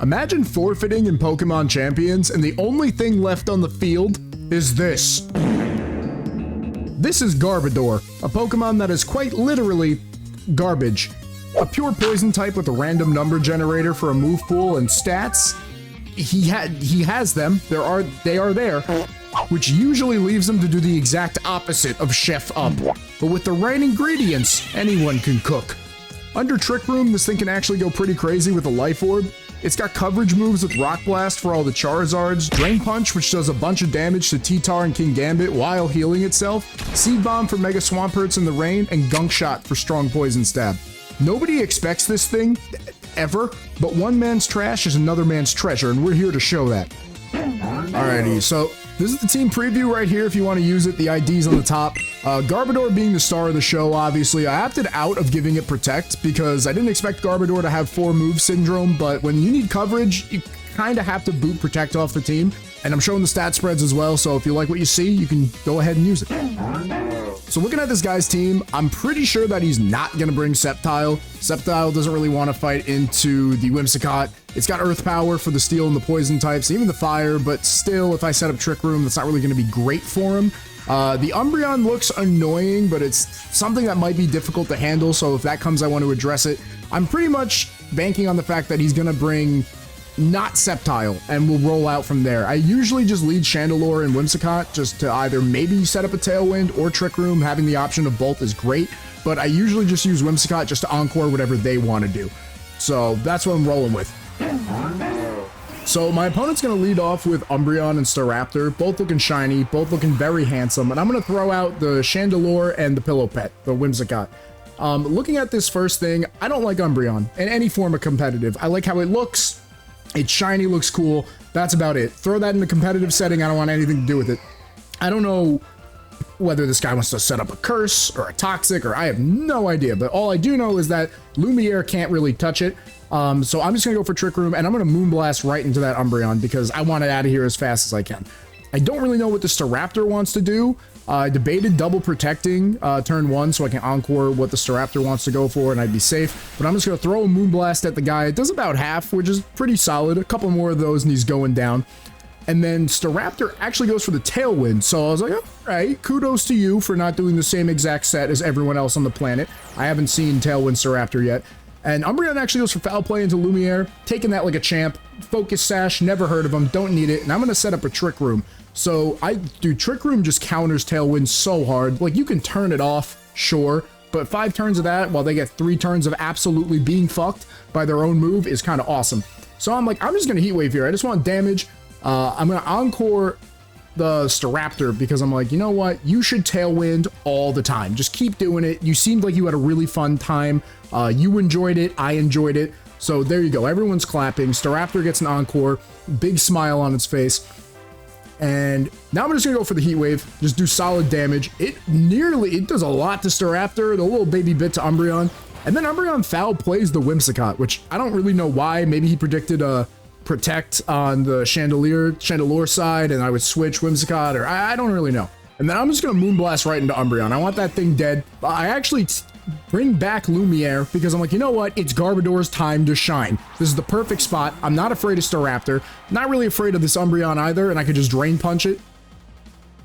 Imagine forfeiting in Pokemon Champions and the only thing left on the field is this. This is Garbodor, a Pokemon that is quite literally garbage. A pure poison type with a random number generator for a move pool and stats. He has them. They are there, which usually leaves him to do the exact opposite of Chef Up. But with the right ingredients, anyone can cook. Under Trick Room, this thing can actually go pretty crazy with a Life Orb. It's got coverage moves with Rock Blast for all the Charizards, Drain Punch, which does a bunch of damage to T-Tar and King Gambit while healing itself, Seed Bomb for Mega Swamperts in the rain, and Gunk Shot for strong poison stab. Nobody expects this thing, ever, but one man's trash is another man's treasure, and we're here to show that. Alrighty, so this is the team preview right here if you want to use it. The ID's on the top. Garbodor being the star of the show, obviously. I opted out of giving it Protect because I didn't expect Garbodor to have 4 move syndrome, but when you need coverage, you kind of have to boot Protect off the team. And I'm showing the stat spreads as well, so if you like what you see, you can go ahead and use it. So looking at this guy's team, I'm pretty sure that he's not going to bring Sceptile. Sceptile doesn't really want to fight into the Whimsicott. It's got Earth Power for the Steel and the Poison types, even the Fire, but still, if I set up Trick Room, that's not really going to be great for him. The Umbreon looks annoying, but it's something that might be difficult to handle, so if that comes, I want to address it. I'm pretty much banking on the fact that he's going to bring not Sceptile, and we'll roll out from there. I usually just lead Chandelure and Whimsicott just to either maybe set up a Tailwind or Trick Room. Having the option of both is great, but I usually just use Whimsicott just to encore whatever they want to do. So that's what I'm rolling with. So my opponent's going to lead off with Umbreon and Staraptor, both looking shiny, both looking very handsome, and I'm going to throw out the Chandelure and the Pillow Pet, the Whimsicott. Looking at this first thing, I don't like Umbreon in any form of competitive. I like how it looks. It's shiny, looks cool. That's about it. Throw that in a competitive setting. I don't want anything to do with it. I don't know whether this guy wants to set up a Curse or a Toxic, or I have no idea. But all I do know is that Lumiere can't really touch it. So I'm just going to go for Trick Room, and I'm going to Moonblast right into that Umbreon because I want it out of here as fast as I can. I don't really know what the Staraptor wants to do. I debated double protecting turn 1 so I can encore what the Staraptor wants to go for and I'd be safe. But I'm just going to throw a Moonblast at the guy. It does about half, which is pretty solid. A couple more of those and he's going down. And then Staraptor actually goes for the Tailwind. So I was like, all right, kudos to you for not doing the same exact set as everyone else on the planet. I haven't seen Tailwind Staraptor yet. And Umbreon actually goes for Foul Play into Lumiere, taking that like a champ. Focus Sash, never heard of him, don't need it. And I'm going to set up a Trick Room. So Trick Room just counters Tailwind so hard. Like, you can turn it off, sure, but 5 turns of that while they get 3 turns of absolutely being fucked by their own move is kind of awesome. So I'm like, I'm just going to Heat Wave here. I just want damage. I'm going to encore the Staraptor because I'm like, you know what? You should Tailwind all the time. Just keep doing it. You seemed like you had a really fun time. You enjoyed it. I enjoyed it. So there you go. Everyone's clapping. Staraptor gets an encore. Big smile on its face. And now I'm just going to go for the Heat Wave. Just do solid damage. It does a lot to Staraptor. The little baby bit to Umbreon. And then Umbreon foul plays the Whimsicott, which I don't really know why. Maybe he predicted a Protect on the Chandelure side, and I would switch Whimsicott, or I don't really know. And then I'm just going to Moonblast right into Umbreon. I want that thing dead. I actually bring back Lumiere because I'm like, you know what? It's Garbodor's time to shine. This is the perfect spot. I'm not afraid of Staraptor. Not really afraid of this Umbreon either, and I could just Drain Punch it.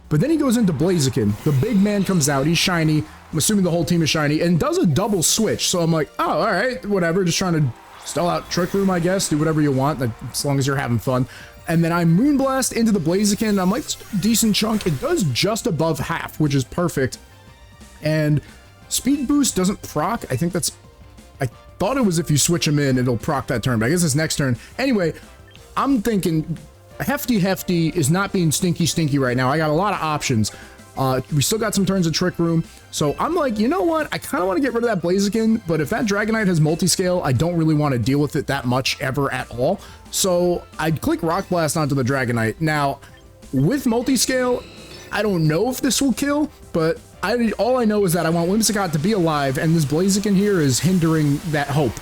But then he goes into Blaziken. The big man comes out. He's shiny. I'm assuming the whole team is shiny, and does a double switch. So I'm like, oh, all right, whatever. Just trying to stall out Trick Room, I guess. Do whatever you want, as long as you're having fun. And then I Moonblast into the Blaziken. I'm like, decent chunk. It does just above half, which is perfect. And Speed Boost doesn't proc. I think that's... I thought it was if you switch him in, it'll proc that turn, but I guess it's next turn. Anyway, I'm thinking Hefty is not being stinky right now. I got a lot of options. We still got some turns of Trick Room. So I'm like, you know what? I kind of want to get rid of that Blaziken, but if that Dragonite has multi-scale, I don't really want to deal with it that much ever at all. So I'd click Rock Blast onto the Dragonite. Now, with multi-scale, I don't know if this will kill, but all I know is that I want Whimsicott to be alive, and this Blaziken here is hindering that hope.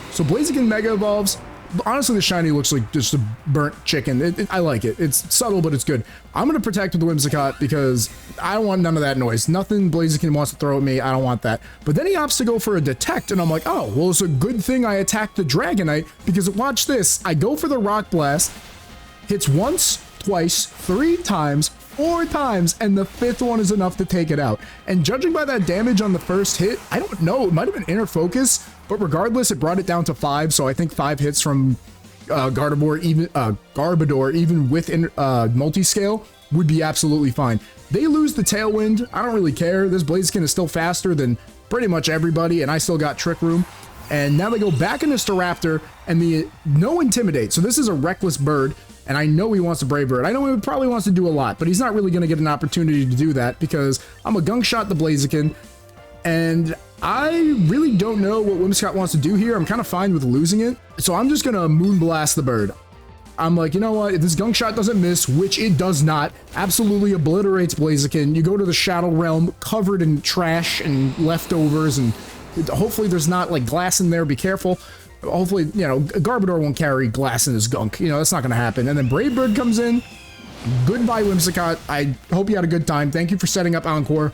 So Blaziken Mega Evolves. Honestly, the shiny looks like just a burnt chicken. I like it. It's subtle, but it's good. I'm going to protect with the Whimsicott because I don't want none of that noise. Nothing Blaziken wants to throw at me. I don't want that. But then he opts to go for a Detect, and I'm like, oh, well, it's a good thing I attacked the Dragonite because watch this. I go for the Rock Blast, hits once, twice, 3 times, 4 times, and the 5th one is enough to take it out. And judging by that damage on the first hit, I don't know, it might have been Inner Focus, but regardless, it brought it down to 5, so I think 5 hits from Garbodor, even with multi-scale, would be absolutely fine. They lose the Tailwind, I don't really care. This Blaziken is still faster than pretty much everybody, and I still got Trick Room. And now they go back into Staraptor, and the no Intimidate. So this is a reckless bird, and I know he wants to Brave Bird. I know he probably wants to do a lot, but he's not really going to get an opportunity to do that because I'm a Gunk Shot the Blaziken, and I really don't know what Whimsicott wants to do here. I'm kind of fine with losing it, so I'm just going to Moonblast the bird. I'm like, you know what, if this Gunk Shot doesn't miss, which it does not, absolutely obliterates Blaziken. You go to the Shadow Realm covered in trash and leftovers, and hopefully there's not like glass in there. Be careful. Hopefully, you know, Garbodor won't carry glass in his gunk. You know, that's not going to happen. And then Brave Bird comes in. Goodbye, Whimsicott. I hope you had a good time. Thank you for setting up Encore.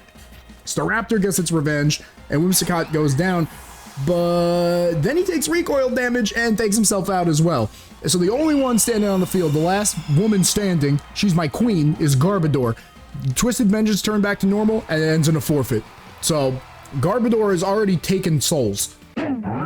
Staraptor gets its revenge, and Whimsicott goes down. But then he takes recoil damage and takes himself out as well. So the only one standing on the field, the last woman standing, she's my queen, is Garbodor. Twisted Vengeance turned back to normal, and it ends in a forfeit. So Garbodor has already taken souls.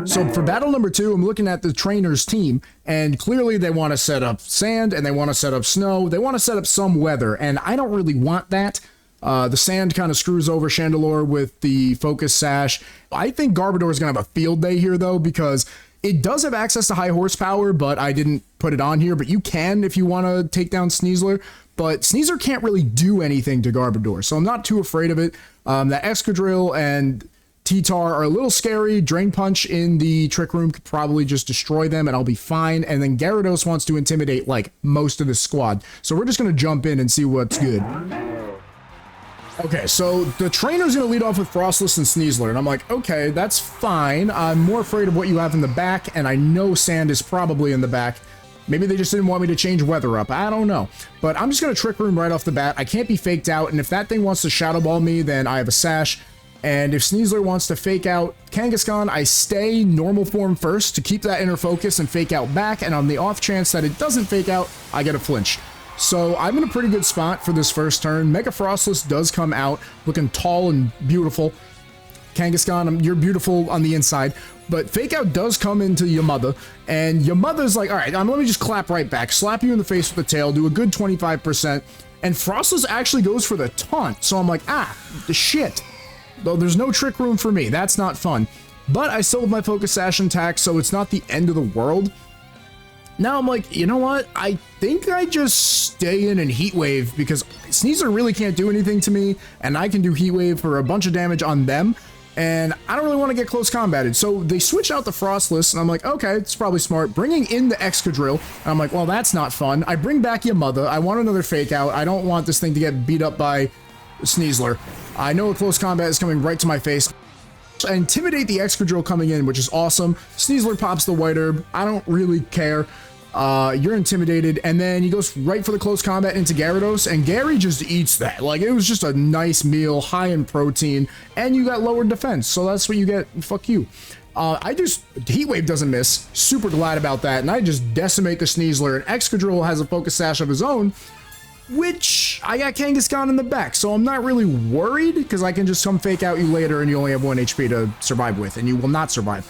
So for battle number 2, I'm looking at the trainer's team, and clearly they want to set up sand, and they want to set up snow. They want to set up some weather, and I don't really want that. The sand kind of screws over Chandelure with the Focus Sash. I think Garbodor is going to have a field day here, though, because it does have access to high horsepower, but I didn't put it on here. But you can if you want to take down Sneasler. But Sneasler can't really do anything to Garbodor, so I'm not too afraid of it. That Excadrill and T-Tar are a little scary. Drain Punch in the Trick Room could probably just destroy them, and I'll be fine. And then Gyarados wants to intimidate, like, most of the squad. So we're just going to jump in and see what's good. Okay, so the trainer's going to lead off with Frostless and Sneasler, and I'm like, okay, that's fine. I'm more afraid of what you have in the back, and I know sand is probably in the back. Maybe they just didn't want me to change weather up. I don't know. But I'm just going to Trick Room right off the bat. I can't be faked out, and if that thing wants to Shadow Ball me, then I have a Sash. And if Sneasler wants to fake out Kangaskhan, I stay normal form first to keep that inner focus and fake out back, and on the off chance that it doesn't fake out, I get a flinch. So I'm in a pretty good spot for this first turn. Mega Frostless does come out looking tall and beautiful. Kangaskhan, you're beautiful on the inside. But Fake Out does come into Yamada, and Yamada's like, all right, let me just clap right back, slap you in the face with the tail, do a good 25%, and Frostless actually goes for the taunt. So I'm like, the shit. Though there's no Trick Room for me, that's not fun. But I still have my Focus Sash intact, so it's not the end of the world. Now I'm like, you know what? I think I just stay in and Heat Wave because Sneasler really can't do anything to me, and I can do Heat Wave for a bunch of damage on them, and I don't really want to get close combated. So they switch out the Frostless, and I'm like, okay, it's probably smart. Bringing in the Excadrill, and I'm like, well, that's not fun. I bring back Yamada. I want another Fake Out. I don't want this thing to get beat up by Sneasler. I know a close combat is coming right to my face. I intimidate the Excadrill coming in, which is awesome. Sneasler pops the White Herb. I don't really care. You're intimidated, and then he goes right for the close combat into Gyarados, and Gary just eats that. Like, it was just a nice meal, high in protein, and you got lowered defense, so that's what you get. Fuck you. Heat Wave doesn't miss. Super glad about that, and I just decimate the Sneasler, and Excadrill has a Focus Sash of his own, which I got Kangaskhan in the back, so I'm not really worried, because I can just come Fake Out you later, and you only have 1 HP to survive with, and you will not survive.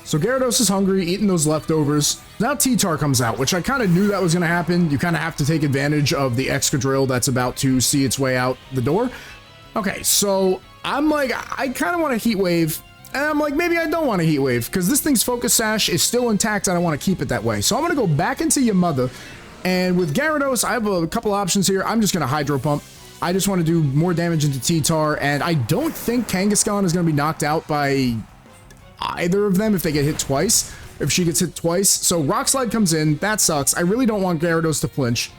So Gyarados is hungry, eating those leftovers. Now T-Tar comes out, which I kind of knew that was going to happen. You kind of have to take advantage of the Excadrill that's about to see its way out the door. Okay, so I'm like, I kind of want to Heat Wave, and I'm like, maybe I don't want to Heat Wave, because this thing's Focus Sash is still intact, and I want to keep it that way. So I'm going to go back into Yamada, and with Gyarados, I have a couple options here. I'm just going to Hydro Pump. I just want to do more damage into T-Tar, and I don't think Kangaskhan is going to be knocked out by either of them if they get hit twice, if she gets hit twice. So Rock Slide comes in, that sucks. I really don't want Gyarados to flinch.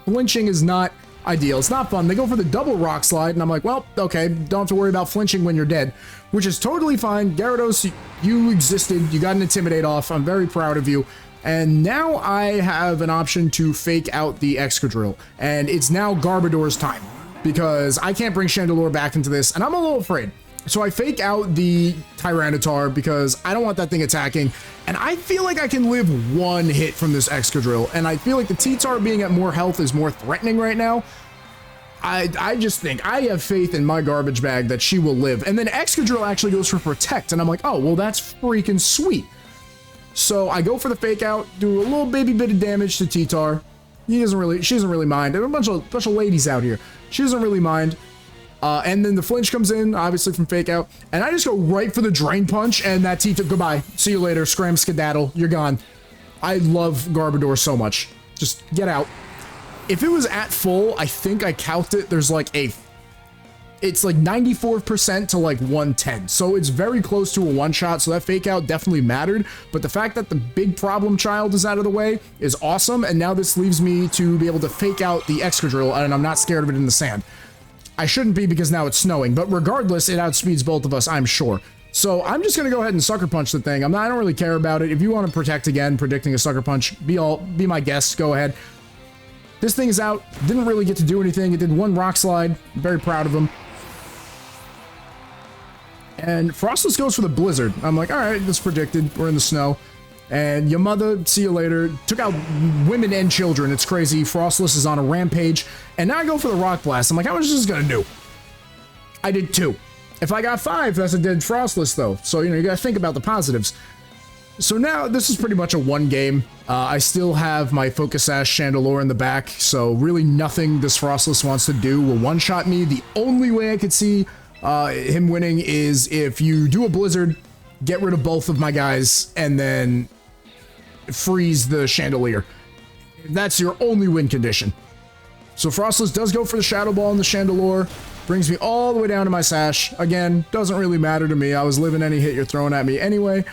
Flinching is not ideal, it's not fun. They go for the double Rock Slide, and I'm like, well, okay, don't have to worry about flinching when you're dead, which is totally fine. Gyarados, you existed, you got an Intimidate off, I'm very proud of you. And now I have an option to fake out the Excadrill, and it's now Garbodor's time because I can't bring Chandelure back into this, and I'm a little afraid. So I fake out the Tyranitar because I don't want that thing attacking, and I feel like I can live one hit from this Excadrill, and I feel like the T-Tar being at more health is more threatening right now. I just think I have faith in my garbage bag that she will live, and then Excadrill actually goes for Protect, and I'm like, oh, well, that's freaking sweet. So I go for the fake out, do a little baby bit of damage to T-Tar. She doesn't really mind. There are a bunch of ladies out here. She doesn't really mind. And then the flinch comes in, obviously from fake out, and I just go right for the Drain Punch, and that T-Tar, goodbye. See you later, scram skedaddle, you're gone. I love Garbodor so much. Just get out. If it was at full, I think I calced it. There's like it's like 94% to like 110. So it's very close to a one-shot, so that fake out definitely mattered. But the fact that the big problem child is out of the way is awesome, and now this leaves me to be able to fake out the Excadrill, and I'm not scared of it in the sand. I shouldn't be because now it's snowing, but regardless, it outspeeds both of us, I'm sure. So I'm just gonna go ahead and Sucker Punch the thing. I don't really care about it. If you want to Protect again, predicting a Sucker Punch, be my guest, go ahead. This thing is out, didn't really get to do anything. It did one Rock Slide, very proud of him. And Frostless goes for the Blizzard. I'm like, all right, that's predicted. We're in the snow. And your mother, see you later. Took out women and children. It's crazy. Frostless is on a rampage. And now I go for the Rock Blast. I'm like, how much is this gonna do? I did 2. If I got 5, that's a dead Frostless, though. So, you gotta think about the positives. So now, this is pretty much a one game. I still have my Focus Sash Chandelure in the back. So really nothing this Frostless wants to do will one-shot me. The only way I could see him winning is if you do a Blizzard, get rid of both of my guys, and then freeze the Chandelier. That's your only win condition. So Frostless does go for the Shadow Ball and the Chandelure, brings me all the way down to my Sash. Again, doesn't really matter to me. I was living any hit you're throwing at me anyway.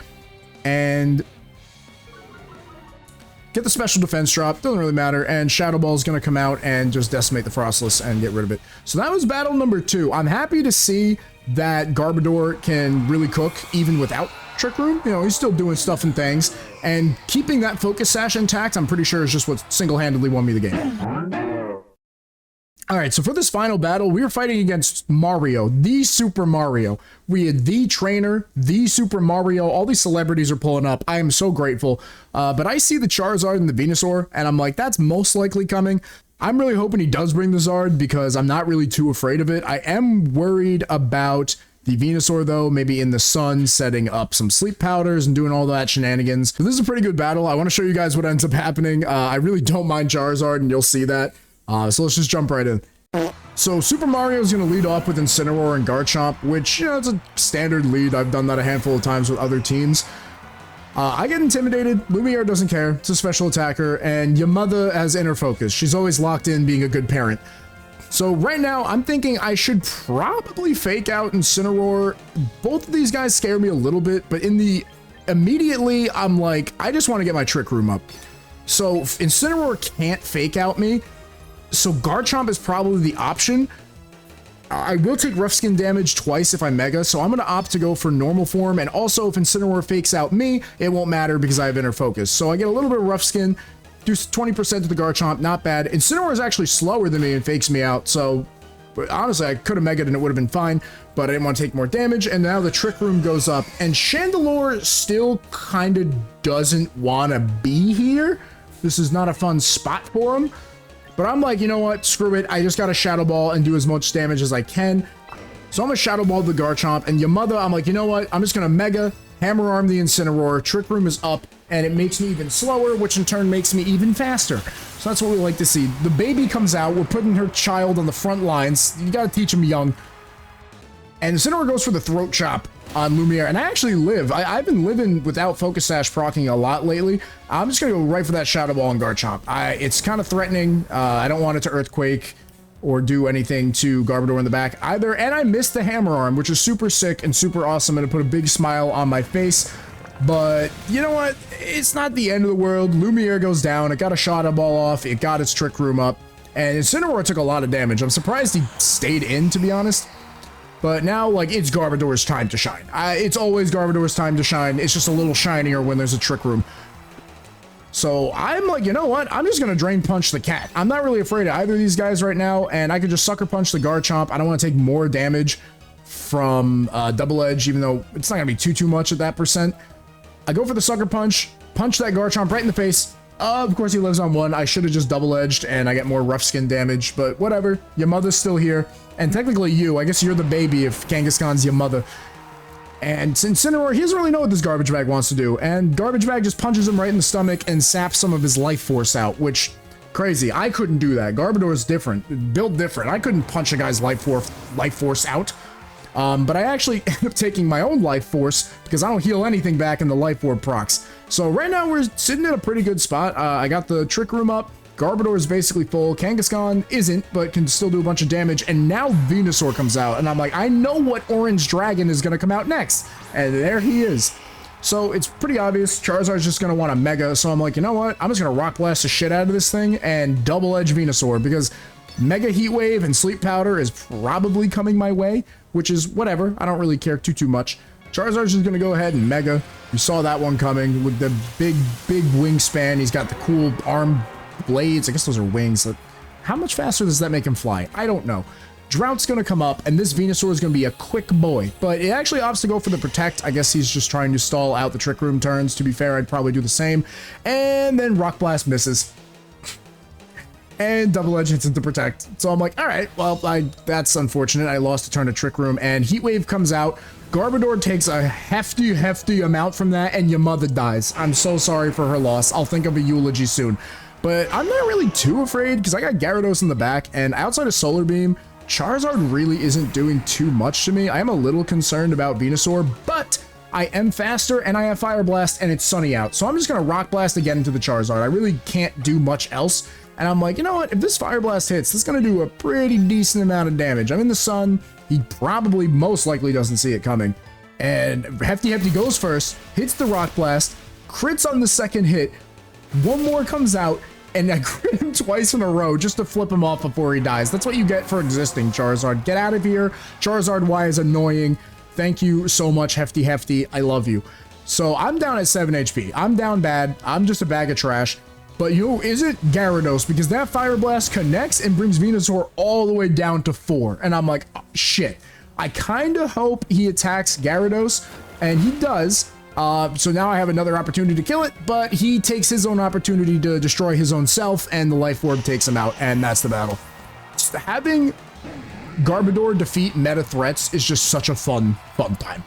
And get the special defense drop, doesn't really matter, and Shadow Ball is going to come out and just decimate the Frostless and get rid of it. So that was battle number 2. I'm happy to see that Garbodor can really cook even without Trick Room. He's still doing stuff and things, and keeping that Focus Sash intact, I'm pretty sure is just what single-handedly won me the game. Alright, so for this final battle, we were fighting against Mario, the Super Mario. We had the trainer, the Super Mario, all these celebrities are pulling up. I am so grateful. But I see the Charizard and the Venusaur, and I'm like, that's most likely coming. I'm really hoping he does bring the Zard because I'm not really too afraid of it. I am worried about the Venusaur, though, maybe in the sun, setting up some sleep powders and doing all that shenanigans. So this is a pretty good battle. I want to show you guys what ends up happening. I really don't mind Charizard, and you'll see that. So let's just jump right in. So Super Mario is going to lead off with Incineroar and Garchomp, which, it's a standard lead. I've done that a handful of times with other teams. I get intimidated. Lumiere doesn't care. It's a special attacker. And your mother has inner focus. She's always locked in being a good parent. So right now, I'm thinking I should probably fake out Incineroar. Both of these guys scare me a little bit, but immediately, I'm like, I just want to get my Trick Room up. So Incineroar can't fake out me. So Garchomp is probably the option. I will take Rough Skin damage twice if I Mega, so I'm going to opt to go for normal form, and also if Incineroar fakes out me, it won't matter because I have Inner Focus. So I get a little bit of Rough Skin, do 20% to the Garchomp, not bad. Incineroar is actually slower than me and fakes me out, so honestly, I could have Mega'd and it would have been fine, but I didn't want to take more damage, and now the Trick Room goes up, and Chandelure still kind of doesn't want to be here. This is not a fun spot for him. But I'm like, you know what? Screw it. I just got to Shadow Ball and do as much damage as I can. So I'm going to Shadow Ball the Garchomp. And your mother, I'm like, you know what? I'm just going to Mega Hammer Arm the Incineroar. Trick Room is up. And it makes me even slower, which in turn makes me even faster. So that's what we like to see. The baby comes out. We're putting her child on the front lines. You got to teach him young. And Incineroar goes for the Throat Chop on Lumiere. And I actually live. I've been living without Focus Sash proccing a lot lately. I'm just going to go right for that Shadow Ball and Garchomp. It's kind of threatening. I don't want it to Earthquake or do anything to Garbodor in the back either. And I missed the Hammer Arm, which is super sick and super awesome. And it put a big smile on my face. But you know what? It's not the end of the world. Lumiere goes down. It got a Shadow Ball off. It got its Trick Room up. And Incineroar took a lot of damage. I'm surprised he stayed in, to be honest. But now, like, it's Garbodor's time to shine. It's always Garbodor's time to shine. It's just a little shinier when there's a Trick Room. So I'm like, you know what? I'm just going to Drain Punch the cat. I'm not really afraid of either of these guys right now, and I could just Sucker Punch the Garchomp. I don't want to take more damage from Double Edge, even though it's not going to be too much at that percent. I go for the Sucker Punch, punch that Garchomp right in the face. Of course, he lives on 1. I should have just Double Edged, and I get more Rough Skin damage, but whatever. Your mother's still here, and technically you. I guess you're the baby if Kangaskhan's your mother. And Incineroar, he doesn't really know what this Garbage Bag wants to do, and Garbage Bag just punches him right in the stomach and saps some of his life force out, which, crazy. I couldn't do that. Garbodor is different, built different. I couldn't punch a guy's life force out. But I actually end up taking my own life force because I don't heal anything back in the life orb procs. So right now we're sitting in a pretty good spot. I got the Trick Room up. Garbodor is basically full. Kangaskhan isn't, but can still do a bunch of damage. And now Venusaur comes out. And I'm like, I know what Orange Dragon is going to come out next. And there he is. So it's pretty obvious. Charizard's just going to want a Mega. So I'm like, you know what? I'm just going to Rock Blast the shit out of this thing and Double Edge Venusaur. Because Mega Heat Wave and Sleep Powder is probably coming my way. Which is whatever. I don't really care too much. Charizard's just going to go ahead and Mega. We saw that one coming with the big wingspan. He's got the cool arm blades. I guess those are wings. How much faster does that make him fly? I don't know. Drought's going to come up, and this Venusaur is going to be a quick boy. But it actually opts to go for the Protect. I guess he's just trying to stall out the Trick Room turns. To be fair, I'd probably do the same. And then Rock Blast misses. And Double Edge hits into Protect. So I'm like, all right, well, that's unfortunate. I lost a turn to Trick Room, and Heat Wave comes out. Garbodor takes a hefty amount from that, and your mother dies. I'm so sorry for her loss. I'll think of a eulogy soon. But I'm not really too afraid because I got Gyarados in the back, and outside of Solar Beam, Charizard really isn't doing too much to me. I am a little concerned about Venusaur, but I am faster, and I have Fire Blast, and it's sunny out. So I'm just going to Rock Blast again into the Charizard. I really can't do much else. And I'm like, you know what? If this Fire Blast hits, this is going to do a pretty decent amount of damage. I'm in the sun. He probably most likely doesn't see it coming. And Hefty goes first, hits the Rock Blast, crits on the second hit. One more comes out, and I crit him twice in a row just to flip him off before he dies. That's what you get for existing, Charizard. Get out of here. Charizard Y is annoying. Thank you so much, Hefty. I love you. So I'm down at 7 HP. I'm down bad. I'm just a bag of trash. But you know, is it Gyarados? Because that Fire Blast connects and brings Venusaur all the way down to 4. And I'm like, oh, shit. I kind of hope he attacks Gyarados, and he does. So now I have another opportunity to kill it, but he takes his own opportunity to destroy his own self, and the Life Orb takes him out, and that's the battle. Just having Garbodor defeat meta threats is just such a fun time.